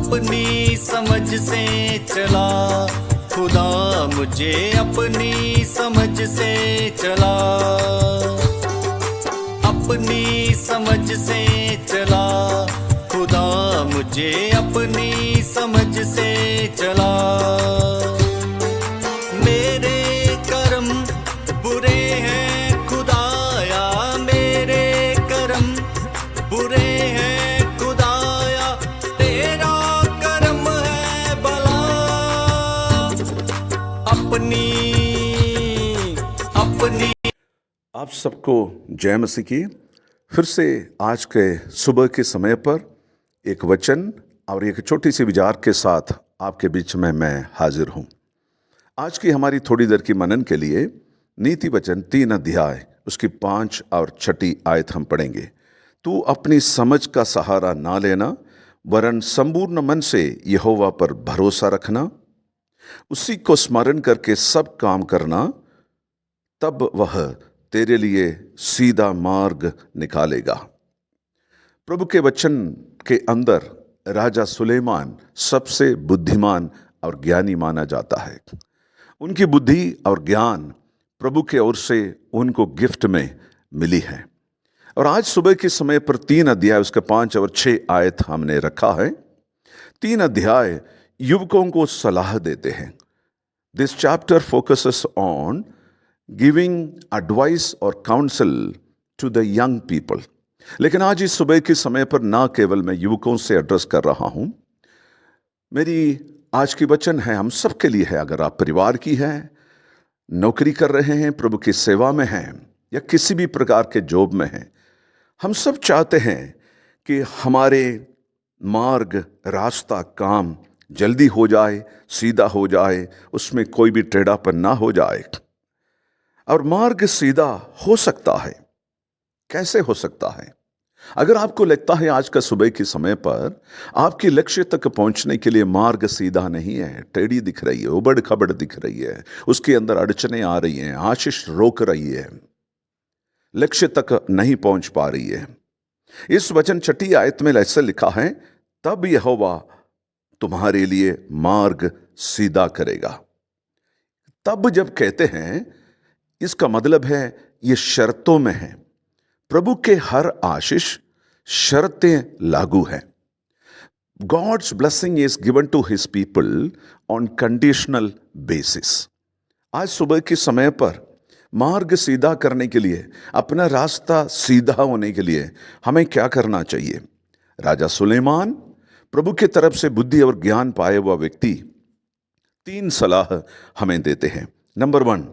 अपनी समझ से चला, खुदा मुझे अपनी समझ से चला, अपनी समझ से चला, खुदा मुझे अपनी समझ से चला। मेरे कर्म बुरे हैं खुदाया, मेरे कर्म बुरे हैं खुदाया, तेरा कर्म है भला। अपनी अपनी आप सबको जय मसीह की। फिर से आज के सुबह के समय पर एक वचन और एक छोटी सी विचार के साथ आपके बीच में मैं हाजिर हूँ। आज की हमारी थोड़ी देर की मनन के लिए नीति वचन 3 अध्याय उसकी 5 और 6 आयत हम पढ़ेंगे। तू अपनी समझ का सहारा ना लेना, वरन संपूर्ण मन से यहोवा पर भरोसा रखना, उसी को स्मरण करके सब काम करना, तब वह तेरे लिए सीधा मार्ग निकालेगा। प्रभु के वचन के अंदर राजा सुलेमान सबसे बुद्धिमान और ज्ञानी माना जाता है। उनकी बुद्धि और ज्ञान प्रभु के ओर से उनको गिफ्ट में मिली है। और आज सुबह के समय पर 3 अध्याय उसके 5 और 6 आयत हमने रखा है। 3 अध्याय युवकों को सलाह देते हैं। This chapter focuses on giving advice और counsel to the young people. लेकिन आज इस सुबह के समय पर ना केवल मैं युवकों से एड्रेस कर रहा हूं, मेरी आज की वचन है हम सबके लिए है। अगर आप परिवार की हैं, नौकरी कर रहे हैं, प्रभु की सेवा में हैं या किसी भी प्रकार के जॉब में हैं, हम सब चाहते हैं कि हमारे मार्ग, रास्ता, काम जल्दी हो जाए, सीधा हो जाए, उसमें कोई भी टेढ़ापन ना हो जाए। और मार्ग सीधा हो सकता है। कैसे हो सकता है? अगर आपको लगता है आज का सुबह के समय पर आपके लक्ष्य तक पहुंचने के लिए मार्ग सीधा नहीं है, टेढ़ी दिख रही है, उबड़ खबड़ दिख रही है, उसके अंदर अड़चने आ रही हैं, आशीष रोक रही है, लक्ष्य तक नहीं पहुंच पा रही है, इस वचन 6 आयत में ऐसे लिखा है, तब यहोवा तुम्हारे लिए मार्ग सीधा करेगा। तब जब कहते हैं, इसका मतलब है ये शर्तों में है। प्रभु के हर आशीष शर्तें लागू है। God's blessing is given to his people on conditional basis. आज सुबह के समय पर मार्ग सीधा करने के लिए, अपना रास्ता सीधा होने के लिए हमें क्या करना चाहिए? राजा सुलेमान प्रभु की तरफ से बुद्धि और ज्ञान पाए हुआ व्यक्ति 3 सलाह हमें देते हैं। नंबर 1,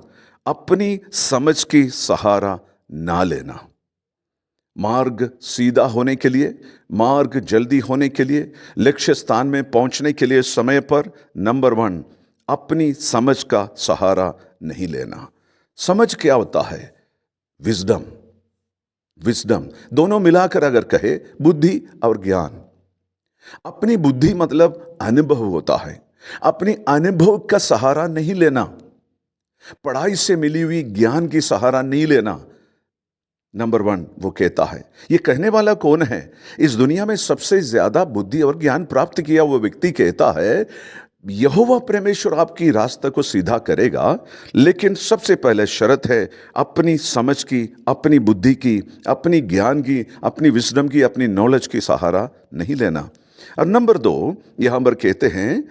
अपनी समझ की सहारा ना लेना। मार्ग सीधा होने के लिए, मार्ग जल्दी होने के लिए, लक्ष्य स्थान में पहुंचने के लिए समय पर नंबर 1, अपनी समझ का सहारा नहीं लेना। समझ क्या होता है? विजडम। विजडम दोनों मिलाकर अगर कहे, बुद्धि और ज्ञान। अपनी बुद्धि मतलब अनुभव होता है। अपनी अनुभव का सहारा नहीं लेना, पढ़ाई से मिली हुई ज्ञान की सहारा नहीं लेना। नंबर 1 वो कहता है। ये कहने वाला कौन है? इस दुनिया में सबसे ज्यादा बुद्धि और ज्ञान प्राप्त किया वो व्यक्ति कहता है, यहोवा परमेश्वर आपकी रास्ते को सीधा करेगा, लेकिन सबसे पहले शर्त है अपनी समझ की, अपनी बुद्धि की, अपनी ज्ञान की, अपनी विजडम की, अपनी नॉलेज की सहारा नहीं लेना। और नंबर 2 यहां पर कहते हैं,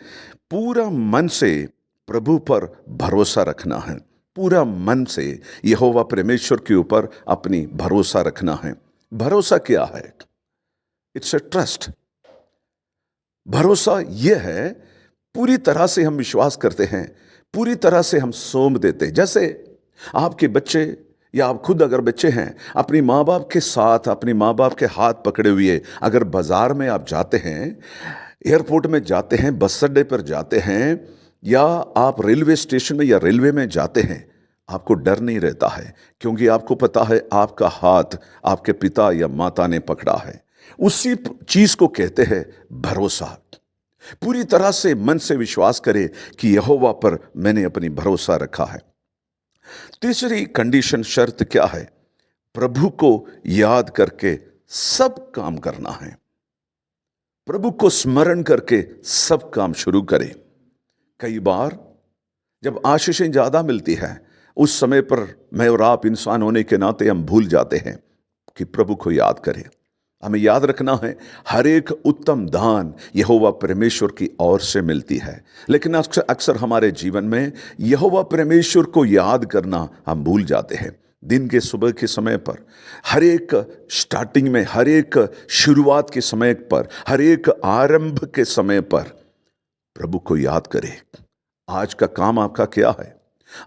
पूरा मन से प्रभु पर भरोसा रखना है। पूरा मन से यहोवा परमेश्वर के ऊपर अपनी भरोसा रखना है। भरोसा क्या है? It's a trust. भरोसा यह है पूरी तरह से हम विश्वास करते हैं, पूरी तरह से हम सौंप देते हैं। जैसे आपके बच्चे या आप खुद अगर बच्चे हैं, अपनी माँ बाप के साथ, अपनी माँ बाप के हाथ पकड़े हुए अगर बाजार में आप जाते हैं, एयरपोर्ट में जाते हैं, बस अड्डे पर जाते हैं, या आप रेलवे स्टेशन में या रेलवे में जाते हैं, आपको डर नहीं रहता है, क्योंकि आपको पता है आपका हाथ आपके पिता या माता ने पकड़ा है। उसी चीज को कहते हैं भरोसा। पूरी तरह से मन से विश्वास करे कि यहोवा पर मैंने अपनी भरोसा रखा है। तीसरी कंडीशन, शर्त क्या है? प्रभु को याद करके सब काम करना है। प्रभु को स्मरण करके सब काम शुरू करें। कई बार जब आशीषें ज़्यादा मिलती हैं, उस समय पर मैं और आप इंसान होने के नाते हम भूल जाते हैं कि प्रभु को याद करें। हमें याद रखना है, हर एक उत्तम दान यहोवा परमेश्वर की ओर से मिलती है, लेकिन अक्सर हमारे जीवन में यहोवा परमेश्वर को याद करना हम भूल जाते हैं। दिन के सुबह के समय पर, हर एक स्टार्टिंग में, हर एक शुरुआत के समय पर, हर एक आरंभ के समय पर प्रभु को याद करें। आज का काम आपका क्या है?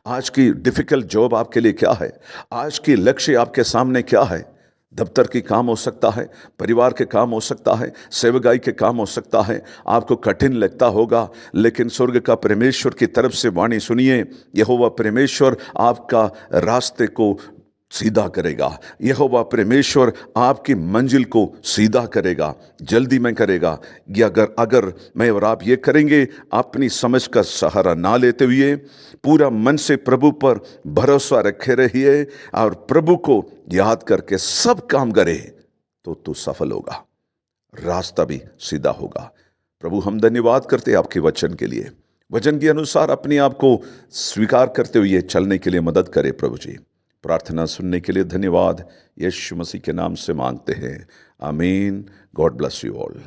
आज की डिफिकल्ट जॉब आपके लिए क्या है? आज की लक्ष्य आपके सामने क्या है? दफ्तर की काम हो सकता है, परिवार के काम हो सकता है, सेवकाई के काम हो सकता है। आपको कठिन लगता होगा, लेकिन स्वर्ग का परमेश्वर की तरफ से वाणी सुनिए। यहोवा परमेश्वर आपका रास्ते को सीधा करेगा। यहोवा परमेश्वर आपकी मंजिल को सीधा करेगा, जल्दी में करेगा। ये अगर मैं और आप ये करेंगे, अपनी समझ का सहारा ना लेते हुए पूरा मन से प्रभु पर भरोसा रखे रहिए और प्रभु को याद करके सब काम करे, तो तू सफल होगा, रास्ता भी सीधा होगा। प्रभु, हम धन्यवाद करते आपके वचन के लिए। वचन के अनुसार अपने आप को स्वीकार करते हुए चलने के लिए मदद करे प्रभु जी। प्रार्थना सुनने के लिए धन्यवाद। यीशु मसीह के नाम से मांगते हैं, आमीन। God bless you all.